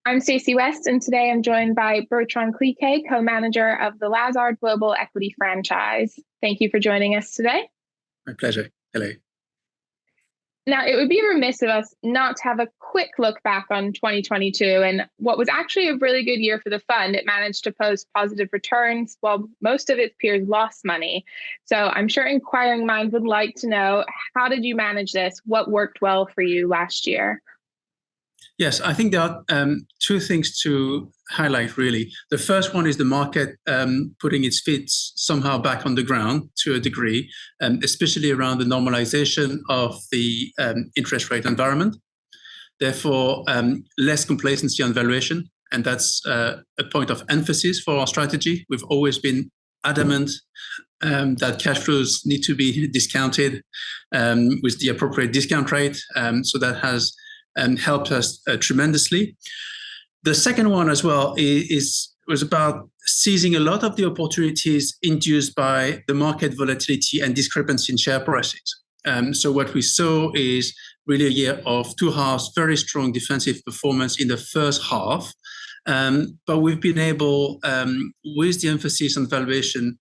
I'm Stacey West, and today I'm joined by Bertrand Cliquet, co-manager of the Lazard Global Equity Franchise. Thank you for joining us today. My pleasure. Hello. Now, it would be remiss of us not to have a quick look back on 2022 and what was actually a really good year for the fund. It managed to post positive returns while most of its peers lost money. So I'm sure inquiring minds would like to know, how did you manage this? What worked well for you last year? Yes, I think there are two things to highlight, really. The first one is the market putting its feet somehow back on the ground to a degree, especially around the normalization of the interest rate environment. Therefore, less complacency on valuation. And that's a point of emphasis for our strategy. We've always been adamant that cash flows need to be discounted with the appropriate discount rate. So that has helped us tremendously. The second one as well was about seizing a lot of the opportunities induced by the market volatility and discrepancy in share prices. So what we saw is really a year of two halves, very strong defensive performance in the first half. But we've been able, with the emphasis on valuation,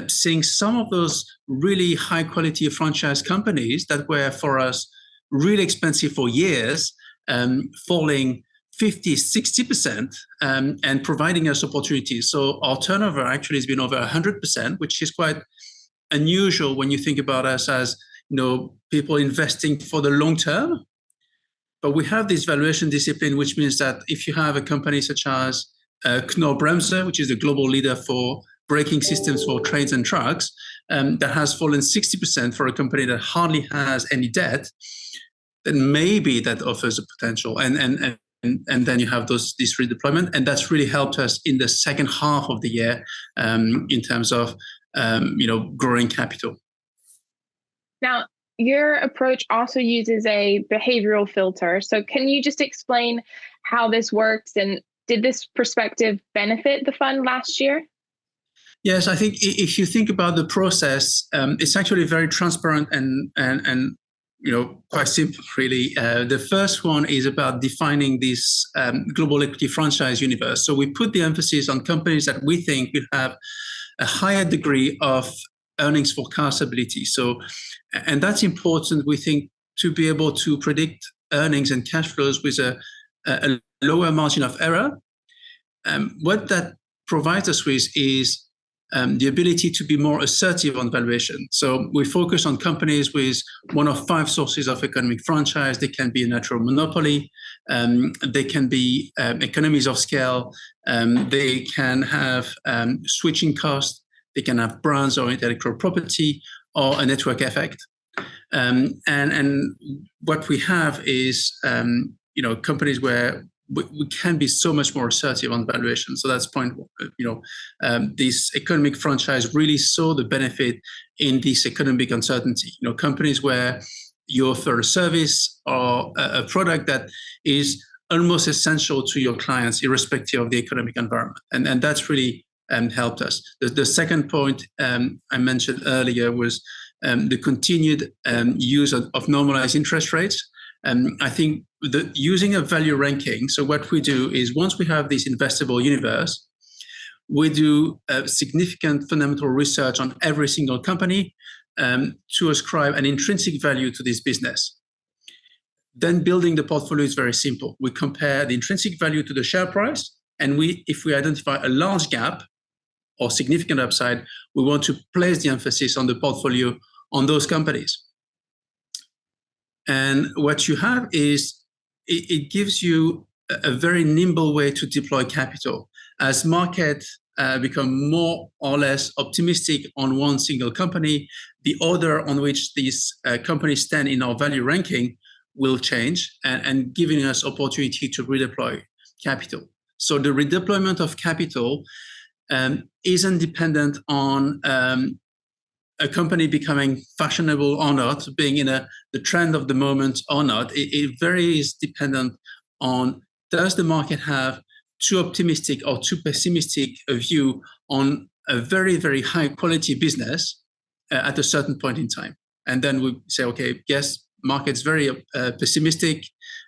seeing some of those really high quality franchise companies that were for us really expensive for years, falling 50, 60%, and providing us opportunities. So our turnover actually has been over 100%, which is quite unusual when you think about us as, people investing for the long term. But we have this valuation discipline, which means that if you have a company such as Knorr-Bremse, which is the global leader for braking systems for trains and trucks, that has fallen 60% for a company that hardly has any debt, then maybe that offers a potential. And then you have this redeployment, and that's really helped us in the second half of the year in terms of growing capital. Now, your approach also uses a behavioral filter. So can you just explain how this works, and did this perspective benefit the fund last year? Yes, I think if you think about the process, it's actually very transparent and quite simple, really. The first one is about defining this global equity franchise universe. So we put the emphasis on companies that we think will have a higher degree of earnings forecastability. So, and that's important, we think, to be able to predict earnings and cash flows with a lower margin of error. What that provides us with is the ability to be more assertive on valuation. So we focus on companies with one of five sources of economic franchise. They can be a natural monopoly. They can be economies of scale. They can have switching costs. They can have brands or intellectual property or a network effect. And what we have is companies where we can be so much more assertive on valuation. So that's point one. This economic franchise really saw the benefit in this economic uncertainty. Companies where you offer a service or a product that is almost essential to your clients, irrespective of the economic environment. And that's really helped us. The second point I mentioned earlier was the continued use of normalized interest rates. I think using a value ranking, so what we do is once we have this investable universe, we do significant fundamental research on every single company to ascribe an intrinsic value to this business. Then building the portfolio is very simple. We compare the intrinsic value to the share price, and if we identify a large gap or significant upside, we want to place the emphasis on the portfolio on those companies. And what you have is it gives you a very nimble way to deploy capital. As markets become more or less optimistic on one single company, the order on which these companies stand in our value ranking will change and giving us opportunity to redeploy capital. So the redeployment of capital isn't dependent on a company becoming fashionable or not, being in the trend of the moment or not. It very is dependent on, does the market have too optimistic or too pessimistic a view on a very, very high quality business at a certain point in time? And then we say, okay, yes, market's very pessimistic.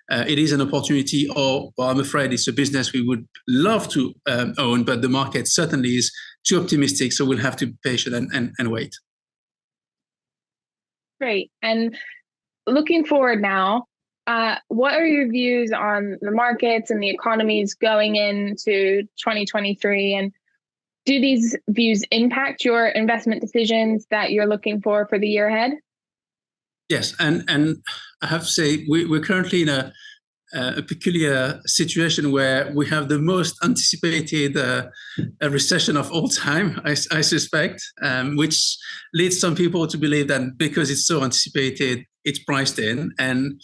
it is an opportunity, or well, I'm afraid it's a business we would love to own, but the market certainly is too optimistic, so we'll have to be patient and wait. Great. And looking forward now, what are your views on the markets and the economies going into 2023? And do these views impact your investment decisions that you're looking for the year ahead? Yes, and I have to say we're currently in a peculiar situation where we have the most anticipated a recession of all time, I suspect, which leads some people to believe that because it's so anticipated, it's priced in. And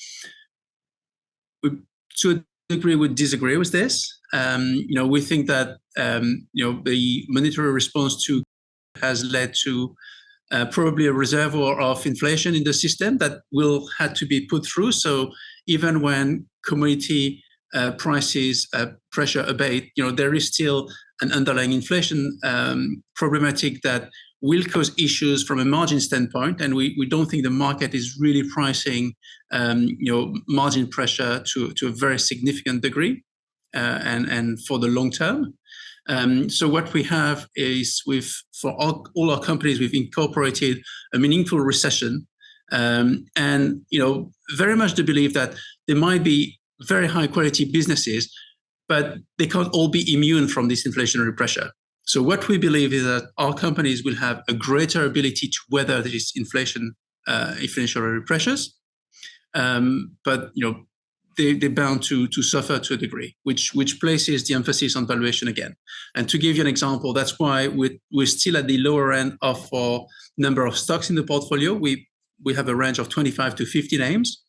we, to a degree, would disagree with this. We think that the monetary response to has led to probably a reservoir of inflation in the system that will have to be put through. So even when commodity prices pressure abate, there is still an underlying inflation problematic that will cause issues from a margin standpoint, and we don't think the market is really pricing margin pressure to a very significant degree, and for the long term. So what we have is for all our companies, we've incorporated a meaningful recession, and very much the belief that there might be very high quality businesses, but they can't all be immune from this inflationary pressure. So what we believe is that our companies will have a greater ability to weather these inflationary pressures, but they're bound to suffer to a degree, which places the emphasis on valuation again. And to give you an example, that's why we're still at the lower end of our number of stocks in the portfolio. We have a range of 25 to 50 names.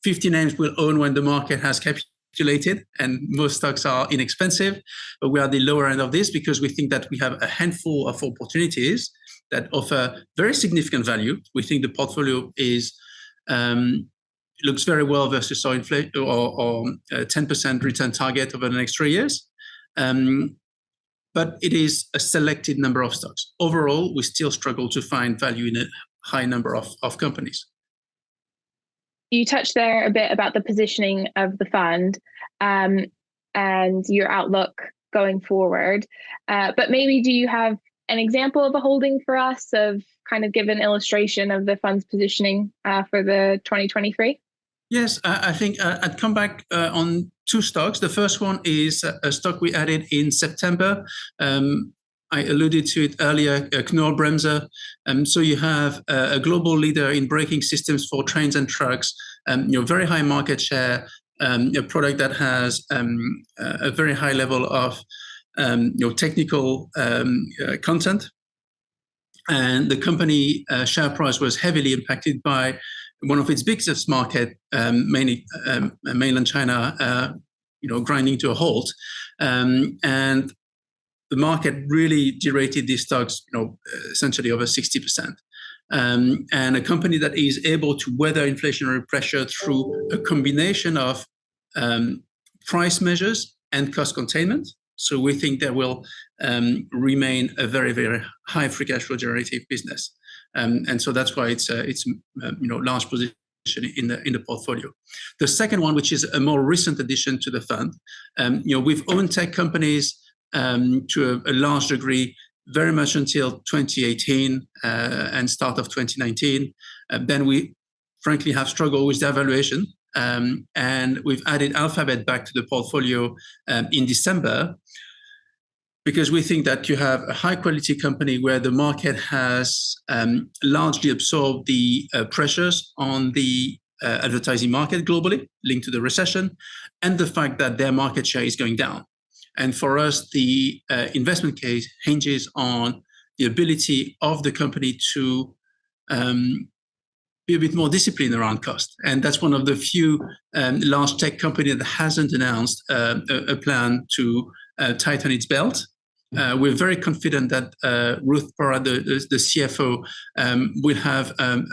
50 names we'll own when the market has capitulated, and most stocks are inexpensive. But we are at the lower end of this because we think that we have a handful of opportunities that offer very significant value. We think the portfolio looks very well versus our inflation or 10% return target over the next 3 years. But it is a selected number of stocks. Overall, we still struggle to find value in a high number of companies. You touched there a bit about the positioning of the fund and your outlook going forward. But maybe do you have an example of a holding for us of kind of give an illustration of the fund's positioning for the 2023? Yes, I think I'd come back on two stocks. The first one is a stock we added in September. I alluded to it earlier, Knorr-Bremse. So you have a global leader in braking systems for trains and trucks, very high market share, a product that has a very high level of technical content. And the company share price was heavily impacted by one of its biggest market, mainly mainland China, grinding to a halt. And the market really derated these stocks, essentially over 60%. And a company that is able to weather inflationary pressure through a combination of price measures and cost containment. So we think there will remain a very, very high free cash flow generative business. And so that's why it's large position in the portfolio. The second one, which is a more recent addition to the fund, we've owned tech companies to a large degree, very much until 2018 and start of 2019. Then we frankly have struggled with their valuation. And we've added Alphabet back to the portfolio in December, because we think that you have a high quality company where the market has largely absorbed the pressures on the advertising market globally linked to the recession, and the fact that their market share is going down. And for us, the investment case hinges on the ability of the company to be a bit more disciplined around cost. And that's one of the few large tech companies that hasn't announced a plan to tighten its belt. We're very confident that Ruth Porat, the CFO, will have a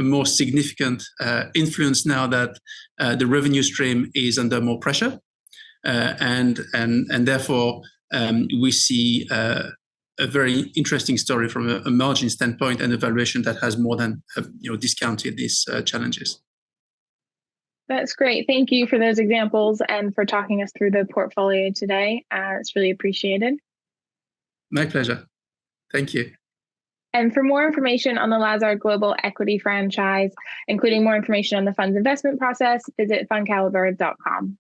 more significant influence now that the revenue stream is under more pressure. And therefore, we see a very interesting story from a margin standpoint and a valuation that has more than discounted these challenges. That's great. Thank you for those examples and for talking us through the portfolio today. It's really appreciated. My pleasure. Thank you. And for more information on the Lazard Global Equity Franchise, including more information on the fund's investment process, visit fundcaliber.com.